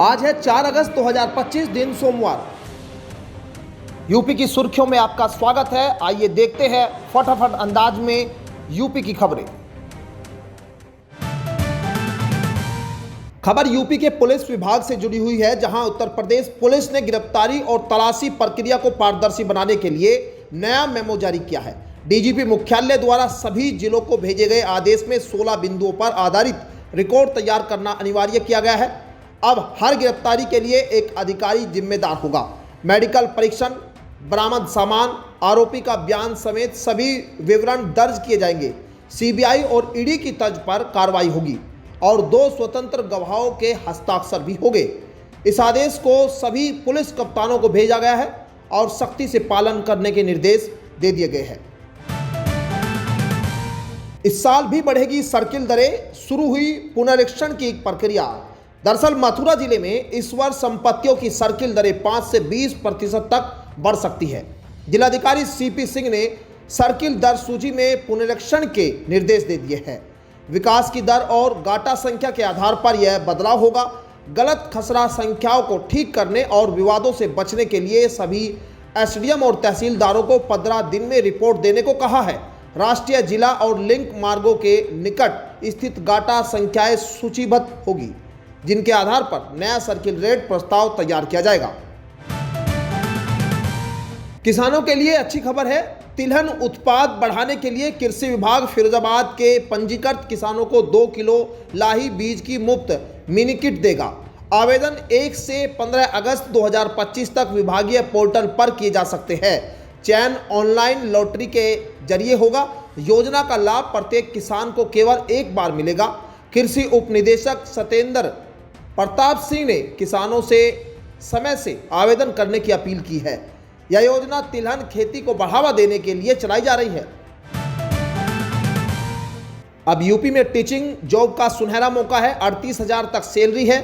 आज है 4 अगस्त 2025 दिन सोमवार। यूपी की सुर्खियों में आपका स्वागत है। आइए देखते हैं फटाफट अंदाज में यूपी की खबरें। खबर यूपी के पुलिस विभाग से जुड़ी हुई है, जहां उत्तर प्रदेश पुलिस ने गिरफ्तारी और तलाशी प्रक्रिया को पारदर्शी बनाने के लिए नया मेमो जारी किया है। डीजीपी मुख्यालय द्वारा सभी जिलों को भेजे गए आदेश में 16 बिंदुओं पर आधारित रिकॉर्ड तैयार करना अनिवार्य किया गया है। अब हर गिरफ्तारी के लिए एक अधिकारी जिम्मेदार होगा। मेडिकल परीक्षण, बरामद सामान, आरोपी का बयान समेत सभी विवरण दर्ज किए जाएंगे। सीबीआई और ईडी की तर्ज पर कार्रवाई होगी और 2 स्वतंत्र गवाहों के हस्ताक्षर भी होंगे। इस आदेश को सभी पुलिस कप्तानों को भेजा गया है और सख्ती से पालन करने के निर्देश दे दिए गए हैं। इस साल भी बढ़ेगी सर्किल दरें, शुरू हुई पुनरीक्षण की प्रक्रिया। दरअसल मथुरा जिले में इस वर्ष संपत्तियों की सर्किल दरें 5 से 20% तक बढ़ सकती है। जिलाधिकारी सीपी सिंह ने सर्किल दर सूची में पुनरीक्षण के निर्देश दे दिए हैं। विकास की दर और गाटा संख्या के आधार पर यह बदलाव होगा। गलत खसरा संख्याओं को ठीक करने और विवादों से बचने के लिए सभी एसडीएम और तहसीलदारों को 15 दिन में रिपोर्ट देने को कहा है। राष्ट्रीय, जिला और लिंक मार्गों के निकट स्थित गाटा संख्याएं सूचीबद्ध होगी, जिनके आधार पर नया सर्किल रेट प्रस्ताव तैयार किया जाएगा। किसानों के लिए अच्छी खबर है। तिलहन उत्पाद बढ़ाने के लिए कृषि विभाग फिरोजाबाद के पंजीकृत किसानों को 2 किलो लाही बीज की मुफ्त मिनी किट देगा। आवेदन 1 से 15 अगस्त 2025 तक विभागीय पोर्टल पर किए जा सकते हैं। चयन ऑनलाइन लॉटरी के जरिए होगा। योजना का लाभ प्रत्येक किसान को केवल एक बार मिलेगा। कृषि उप निदेशक सत्येंद्र प्रताप सिंह ने किसानों से समय से आवेदन करने की अपील की है। यह योजना तिलहन खेती को बढ़ावा देने के लिए चलाई जा रही है। अब यूपी में टीचिंग जॉब का सुनहरा मौका है। 38,000 तक सैलरी है।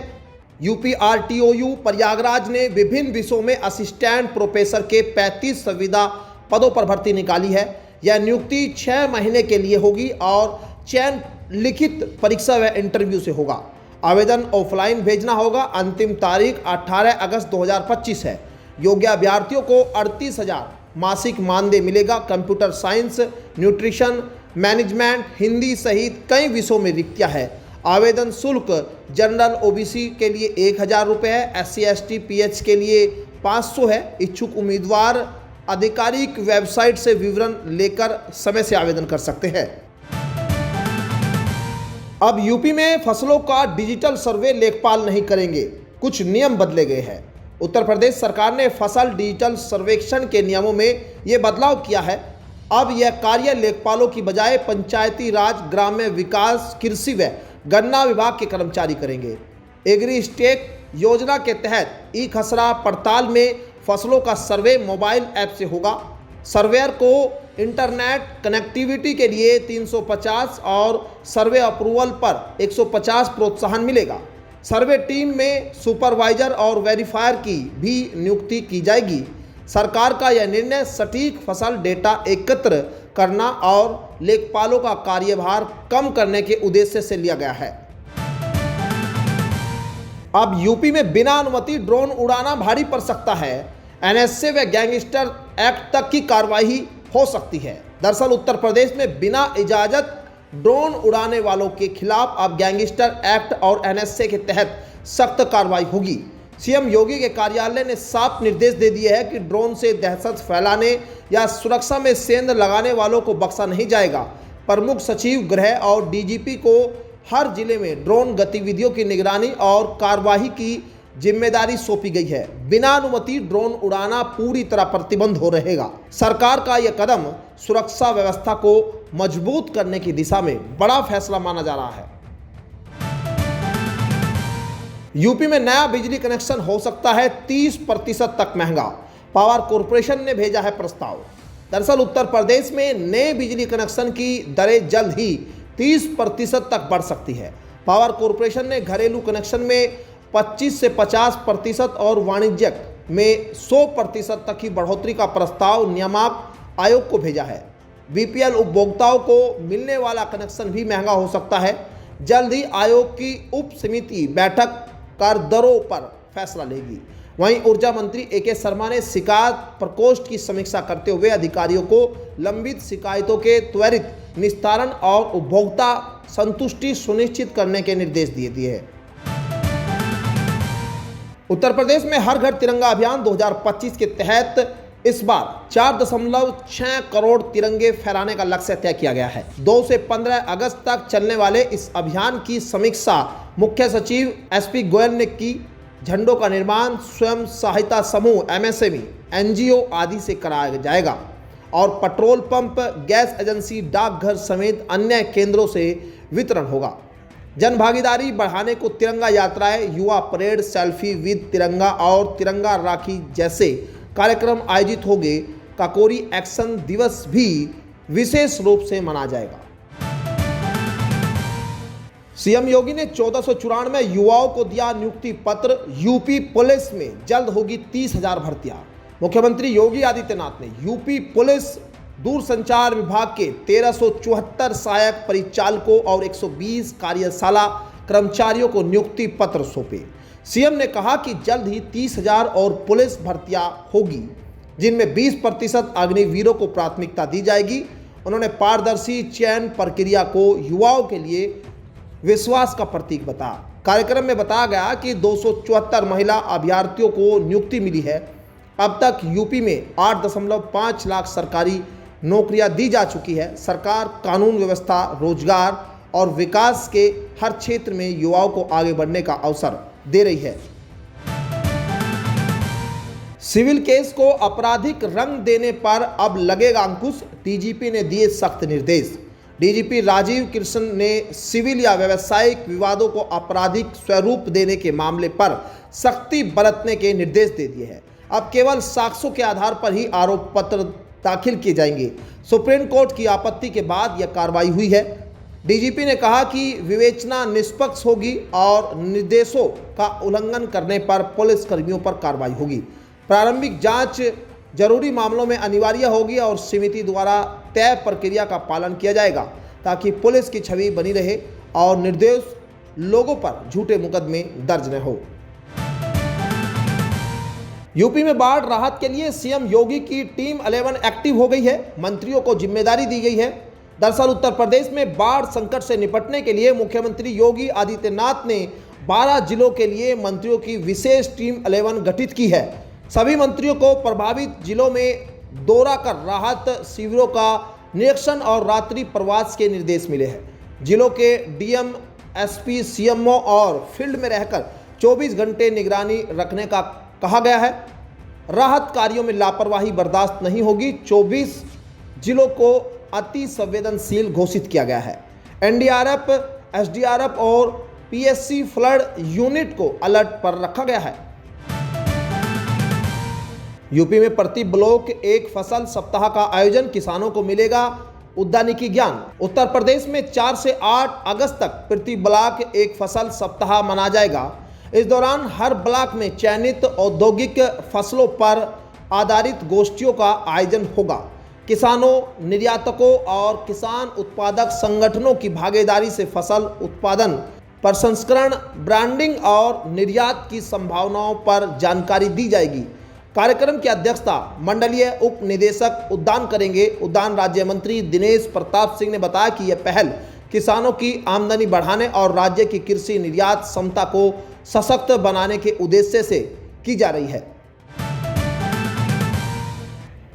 यूपी आरटीओयू प्रयागराज ने विभिन्न विषयों में असिस्टेंट प्रोफेसर के 35 संविदा पदों पर भर्ती निकाली है। यह नियुक्ति 6 महीने के लिए होगी और चयन लिखित परीक्षा व इंटरव्यू से होगा। आवेदन ऑफलाइन भेजना होगा। अंतिम तारीख 18 अगस्त 2025 है। योग्य अभ्यर्थियों को 38,000 मासिक मानदेय मिलेगा। Computer science, nutrition, management, Hindi सहित कई विषयों में रिक्तियां है। आवेदन शुल्क जनरल ओबीसी के लिए 1,000 रुपये है। SC ST PH के लिए 500 है। इच्छुक उम्मीदवार आधिकारिक वेबसाइट से विवरण लेकर समय से आवेदन कर सकते हैं। अब यूपी में फसलों का डिजिटल सर्वे लेखपाल नहीं करेंगे। कुछ नियम बदले गए हैं। उत्तर प्रदेश सरकार ने फसल डिजिटल सर्वेक्षण के नियमों में ये बदलाव किया है। अब यह कार्य लेखपालों की बजाय पंचायती राज, ग्राम्य विकास, कृषि व गन्ना विभाग के कर्मचारी करेंगे। एग्री स्टेक योजना के तहत ई खसरा पड़ताल में फसलों का सर्वे मोबाइल ऐप से होगा। सर्वेयर को इंटरनेट कनेक्टिविटी के लिए 350 और सर्वे अप्रूवल पर 150 प्रोत्साहन मिलेगा। सर्वे टीम में सुपरवाइजर और वेरीफायर की भी नियुक्ति की जाएगी। सरकार का यह निर्णय सटीक फसल डेटा एकत्र करना और लेखपालों का कार्यभार कम करने के उद्देश्य से लिया गया है। अब यूपी में बिना अनुमति ड्रोन उड़ाना भारी पड़ सकता है। NSA व गैंगस्टर एक्ट तक की कार्रवाई हो सकती है। दरअसल उत्तर प्रदेश में बिना इजाजत ड्रोन उड़ाने वालों के खिलाफ अब गैंगस्टर एक्ट और NSA के तहत सख्त कार्रवाई होगी। सीएम योगी के कार्यालय ने साफ निर्देश दे दिए हैं कि ड्रोन से दहशत फैलाने या सुरक्षा में सेंध लगाने वालों को बख्शा नहीं जाएगा। प्रमुख सचिव गृह और डीजीपी को हर जिले में ड्रोन गतिविधियों की निगरानी और कार्यवाही की जिम्मेदारी सौंपी गई है। बिना अनुमति ड्रोन उड़ाना पूरी तरह प्रतिबंध हो रहेगा। सरकार का यह कदम सुरक्षा व्यवस्था को मजबूत करने की दिशा में बड़ा फैसला माना जा रहा है। यूपी में नया बिजली कनेक्शन हो सकता है 30% तक महंगा। पावर कॉर्पोरेशन ने भेजा है प्रस्ताव। दरअसल उत्तर प्रदेश में नए बिजली कनेक्शन की दरें जल्द ही 30% तक बढ़ सकती है। पावर कॉर्पोरेशन ने घरेलू कनेक्शन में 25 से 50% और वाणिज्यिक में 100% तक की बढ़ोतरी का प्रस्ताव नियामक आयोग को भेजा है। बीपीएल उपभोक्ताओं को मिलने वाला कनेक्शन भी महंगा हो सकता है। जल्द ही आयोग की उप समिति बैठक कर दरों पर फैसला लेगी। वहीं ऊर्जा मंत्री ए.के. शर्मा ने शिकायत प्रकोष्ठ की समीक्षा करते हुए अधिकारियों को लंबित शिकायतों के त्वरित निस्तारण और उपभोक्ता संतुष्टि सुनिश्चित करने के निर्देश दिए हैं। उत्तर प्रदेश में हर घर तिरंगा अभियान 2025 के तहत इस बार 4.6 करोड़ तिरंगे फहराने का लक्ष्य तय किया गया है। 2 से 15 अगस्त तक चलने वाले इस अभियान की समीक्षा मुख्य सचिव एसपी गोयल ने की। झंडों का निर्माण स्वयं सहायता समूह, एमएसएमई, एनजीओ आदि से कराया जाएगा और पेट्रोल पंप, गैस एजेंसी, डाकघर समेत अन्य केंद्रों से वितरण होगा। जन भागीदारी बढ़ाने को तिरंगा यात्राएं, युवा परेड, सेल्फी विद तिरंगा और तिरंगा राखी जैसे कार्यक्रम आयोजित होंगे। काकोरी एक्शन दिवस भी विशेष रूप से मनाया जाएगा। सीएम योगी ने 1494 युवाओं को दिया नियुक्ति पत्र। यूपी पुलिस में जल्द होगी 30,000 भर्तियां। मुख्यमंत्री योगी आदित्यनाथ ने यूपी पुलिस दूरसंचार विभाग के 1374 सहायक परिचालकों और 120 कार्यशाला कर्मचारियों को नियुक्ति पत्र सौंपे। सीएम ने कहा कि जल्द ही 30,000 और पुलिस भर्तियां होगी, जिनमें 20% अग्निवीरों को प्राथमिकता दी जाएगी। उन्होंने पारदर्शी चयन प्रक्रिया को युवाओं के लिए विश्वास का प्रतीक बताया। कार्यक्रम में बताया गया कि 274 महिला अभ्यर्थियों को नियुक्ति मिली है। अब तक यूपी में 8.5 लाख सरकारी नौकरियां दी जा चुकी है। सरकार कानून व्यवस्था, रोजगार और विकास के हर क्षेत्र में युवाओं को आगे बढ़ने का अवसर दे रही है। सिविल केस को आपराधिक रंग देने पर अब लगेगा अंकुश। डीजीपी ने दिए सख्त निर्देश। डीजीपी राजीव कृष्ण ने सिविल या व्यावसायिक विवादों को आपराधिक स्वरूप देने के मामले पर सख्ती बरतने के निर्देश दे दिए हैं। अब केवल साक्ष्यों के आधार पर ही आरोप पत्र दाखिल किए जाएंगे। सुप्रीम कोर्ट की आपत्ति के बाद यह कार्रवाई हुई है। डीजीपी ने कहा कि विवेचना निष्पक्ष होगी और निर्देशों का उल्लंघन करने पर पुलिस कर्मियों पर कार्रवाई होगी। प्रारंभिक जांच जरूरी मामलों में अनिवार्य होगी और समिति द्वारा तय प्रक्रिया का पालन किया जाएगा ताकि पुलिस की छवि बनी रहे और निर्दोष लोगों पर झूठे मुकदमे दर्ज न हो। यूपी में बाढ़ राहत के लिए सीएम योगी की टीम 11 एक्टिव हो गई है। मंत्रियों को जिम्मेदारी दी गई है। दरअसल उत्तर प्रदेश में बाढ़ संकट से निपटने के लिए मुख्यमंत्री योगी आदित्यनाथ ने 12 जिलों के लिए मंत्रियों की विशेष टीम 11 गठित की है। सभी मंत्रियों को प्रभावित जिलों में दौरा कर राहत शिविरों का निरीक्षण और रात्रि प्रवास के निर्देश मिले हैं। जिलों के डीएम, एसपी, सीएमओ और फील्ड में रहकर 24 घंटे निगरानी रखने का कहा गया है। राहत कार्यों में लापरवाही बर्दाश्त नहीं होगी। 24 जिलों को अति संवेदनशील घोषित किया गया है। एनडीआरएफ, एसडीआरएफ और पीएससी फ्लड यूनिट को अलर्ट पर रखा गया है। यूपी में प्रति ब्लॉक एक फसल सप्ताह का आयोजन, किसानों को मिलेगा उद्यानिकी ज्ञान। उत्तर प्रदेश में 4 से 8 अगस्त तक प्रति ब्लॉक एक फसल सप्ताह मनाया जाएगा। इस दौरान हर ब्लॉक में चयनित औद्योगिक फसलों पर आधारित गोष्ठियों का आयोजन होगा। किसानों, निर्यातकों और किसान उत्पादक संगठनों की भागीदारी से फसल उत्पादन, प्रसंस्करण, ब्रांडिंग और निर्यात की संभावनाओं पर जानकारी दी जाएगी। कार्यक्रम की अध्यक्षता मंडलीय उप निदेशक उद्यान करेंगे। उद्यान राज्य मंत्री दिनेश प्रताप सिंह ने बताया कि यह पहल किसानों की आमदनी बढ़ाने और राज्य की कृषि निर्यात क्षमता को सशक्त बनाने के उद्देश्य से की जा रही है।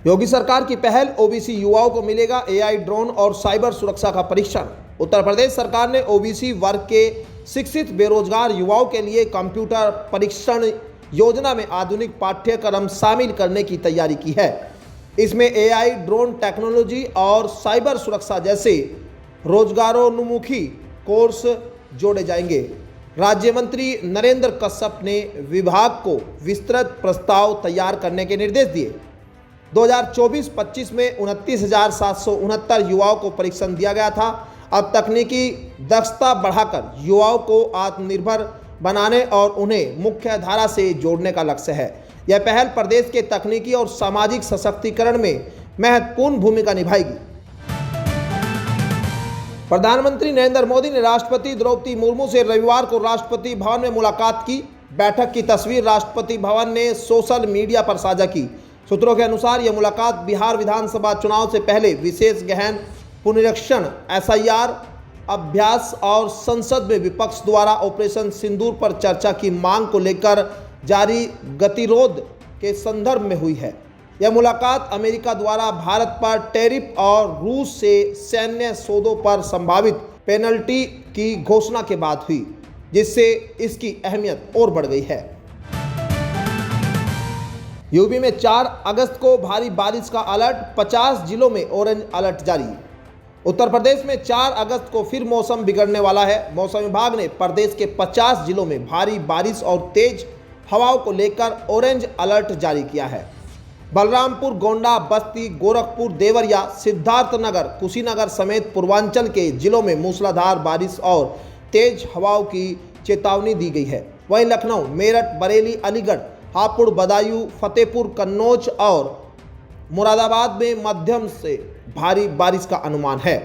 योगी सरकार की पहल, ओबीसी युवाओं को मिलेगा एआई, ड्रोन और साइबर सुरक्षा का परीक्षण। उत्तर प्रदेश सरकार ने ओबीसी वर्ग के शिक्षित बेरोजगार युवाओं के लिए कंप्यूटर परीक्षण योजना में आधुनिक पाठ्यक्रम शामिल करने की तैयारी की है। इसमें एआई, ड्रोन टेक्नोलॉजी और साइबर सुरक्षा जैसे रोजगारोन्मुखी कोर्स जोड़े जाएंगे। राज्य मंत्री नरेंद्र कश्यप ने विभाग को विस्तृत प्रस्ताव तैयार करने के निर्देश दिए। 2024-25 में 29,769 युवाओं को प्रशिक्षण दिया गया था। अब तकनीकी दक्षता बढ़ाकर युवाओं को आत्मनिर्भर बनाने और उन्हें मुख्य धारा से जोड़ने का लक्ष्य है। यह पहल प्रदेश के तकनीकी और सामाजिक सशक्तिकरण में महत्वपूर्ण भूमिका निभाएगी। प्रधानमंत्री नरेंद्र मोदी ने राष्ट्रपति द्रौपदी मुर्मू से रविवार को राष्ट्रपति भवन में मुलाकात की। बैठक की तस्वीर राष्ट्रपति भवन ने सोशल मीडिया पर साझा की। सूत्रों के अनुसार यह मुलाकात बिहार विधानसभा चुनाव से पहले विशेष गहन पुनरीक्षण, SIR अभ्यास और संसद में विपक्ष द्वारा ऑपरेशन सिंदूर पर चर्चा की मांग को लेकर जारी गतिरोध के संदर्भ में हुई है। यह मुलाकात अमेरिका द्वारा भारत पर टैरिफ और रूस से सैन्य सौदों पर संभावित पेनल्टी की घोषणा के बाद हुई, जिससे इसकी अहमियत और बढ़ गई है। यूपी में 4 अगस्त को भारी बारिश का अलर्ट, 50 जिलों में ऑरेंज अलर्ट जारी। उत्तर प्रदेश में 4 अगस्त को फिर मौसम बिगड़ने वाला है। मौसम विभाग ने प्रदेश के 50 जिलों में भारी बारिश और तेज हवाओं को लेकर ऑरेंज अलर्ट जारी किया है। बलरामपुर, गोंडा, बस्ती, गोरखपुर, देवरिया, सिद्धार्थनगर, कुशीनगर समेत पूर्वांचल के जिलों में मूसलाधार बारिश और तेज हवाओं की चेतावनी दी गई है। वहीं लखनऊ, मेरठ, बरेली, अलीगढ़, हापुड़, बदायूं, फतेहपुर, कन्नौज और मुरादाबाद में मध्यम से भारी बारिश का अनुमान है।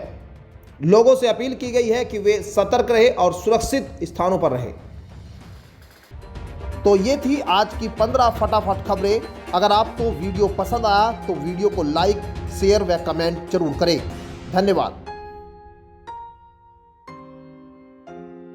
लोगों से अपील की गई है कि वे सतर्क रहे और सुरक्षित स्थानों पर रहें। तो ये थी आज की 15 फटाफट खबरें। अगर आपको वीडियो पसंद आया तो वीडियो को लाइक, शेयर व कमेंट जरूर करें। धन्यवाद।